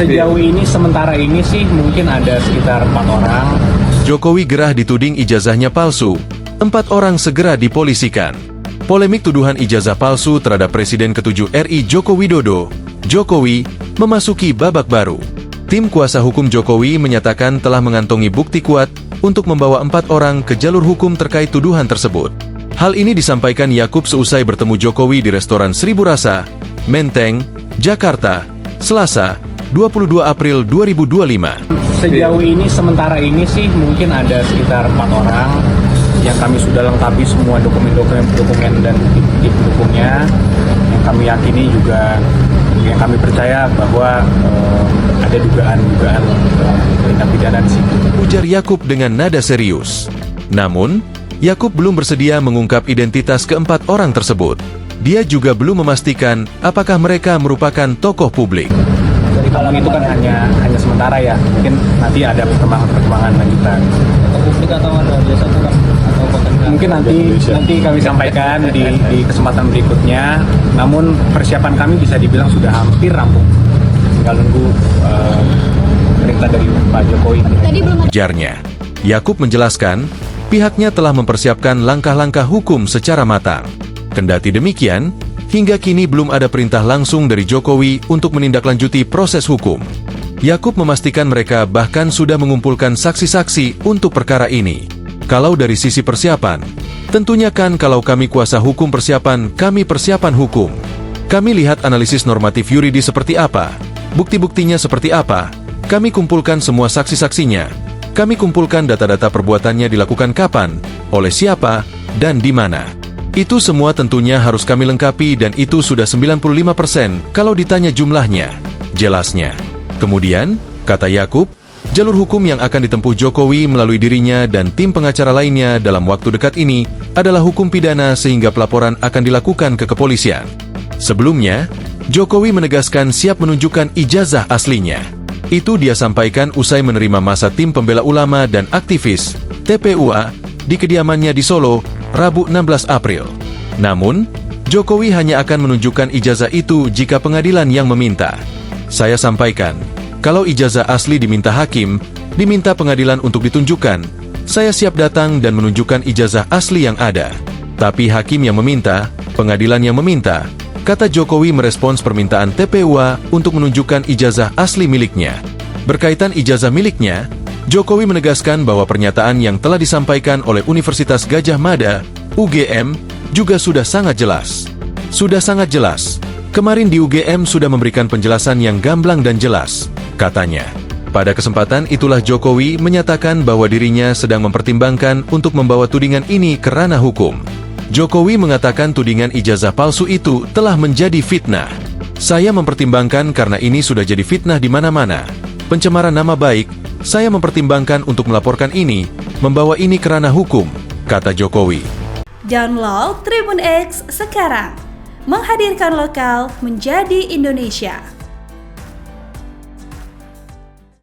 Sejauh ini, sementara ini sih mungkin ada sekitar 4 orang. Jokowi gerah dituding ijazahnya palsu. 4 orang segera dipolisikan. Polemik tuduhan ijazah palsu terhadap Presiden ke-7 RI Joko Widodo, Jokowi, memasuki babak baru. Tim kuasa hukum Jokowi menyatakan telah mengantongi bukti kuat untuk membawa 4 orang ke jalur hukum terkait tuduhan tersebut. Hal ini disampaikan Yakub seusai bertemu Jokowi di restoran Seribu Rasa, Menteng, Jakarta, Selasa, 22 April 2025. Sejauh ini, sementara ini sih mungkin ada sekitar 4 orang yang kami sudah lengkapi semua dokumen dan bukti pendukungnya. Yang kami yakini juga, yang kami percaya bahwa ada dugaan tindak pidana di situ. Ujar Yakub dengan nada serius. Namun, Yakub belum bersedia mengungkap identitas ke-4 orang tersebut. Dia juga belum memastikan apakah mereka merupakan tokoh publik. Kalau itu kan hanya sementara ya, mungkin nanti ada perkembangan lanjutan. Publik atau ada jasa kurang atau mungkin nanti kami sampaikan di kesempatan berikutnya. Namun persiapan kami bisa dibilang sudah hampir rampung. Tinggal nunggu perintah dari Pak Jokowi. Ujarnya. Yakub menjelaskan, pihaknya telah mempersiapkan langkah-langkah hukum secara matang. Kendati demikian, hingga kini belum ada perintah langsung dari Jokowi untuk menindaklanjuti proses hukum. Yakub memastikan mereka bahkan sudah mengumpulkan saksi-saksi untuk perkara ini. Kalau dari sisi persiapan, tentunya kan kalau kami kuasa hukum persiapan, kami persiapan hukum. Kami lihat analisis normatif yuridis seperti apa, bukti-buktinya seperti apa, kami kumpulkan semua saksi-saksinya, kami kumpulkan data-data perbuatannya dilakukan kapan, oleh siapa, dan di mana. Itu semua tentunya harus kami lengkapi dan itu sudah 95% kalau ditanya jumlahnya, jelasnya. Kemudian, kata Yakub, jalur hukum yang akan ditempuh Jokowi melalui dirinya dan tim pengacara lainnya dalam waktu dekat ini adalah hukum pidana sehingga pelaporan akan dilakukan ke kepolisian. Sebelumnya, Jokowi menegaskan siap menunjukkan ijazah aslinya. Itu dia sampaikan usai menerima masa tim pembela ulama dan aktivis, TPUA, di kediamannya di Solo, Rabu 16 April. Namun, Jokowi hanya akan menunjukkan ijazah itu jika pengadilan yang meminta. Saya sampaikan, kalau ijazah asli diminta hakim, diminta pengadilan untuk ditunjukkan, saya siap datang dan menunjukkan ijazah asli yang ada. Tapi hakim yang meminta, pengadilan yang meminta, kata Jokowi merespons permintaan TPUA untuk menunjukkan ijazah asli miliknya. Berkaitan ijazah miliknya, Jokowi menegaskan bahwa pernyataan yang telah disampaikan oleh Universitas Gadjah Mada, UGM, juga sudah sangat jelas. Sudah sangat jelas. Kemarin di UGM sudah memberikan penjelasan yang gamblang dan jelas, katanya. Pada kesempatan itulah Jokowi menyatakan bahwa dirinya sedang mempertimbangkan untuk membawa tudingan ini ke ranah hukum. Jokowi mengatakan tudingan ijazah palsu itu telah menjadi fitnah. Saya mempertimbangkan karena ini sudah jadi fitnah di mana-mana. Pencemaran nama baik, saya mempertimbangkan untuk melaporkan ini, membawa ini ke ranah hukum, kata Jokowi. Download Tribun X sekarang, menghadirkan lokal menjadi Indonesia.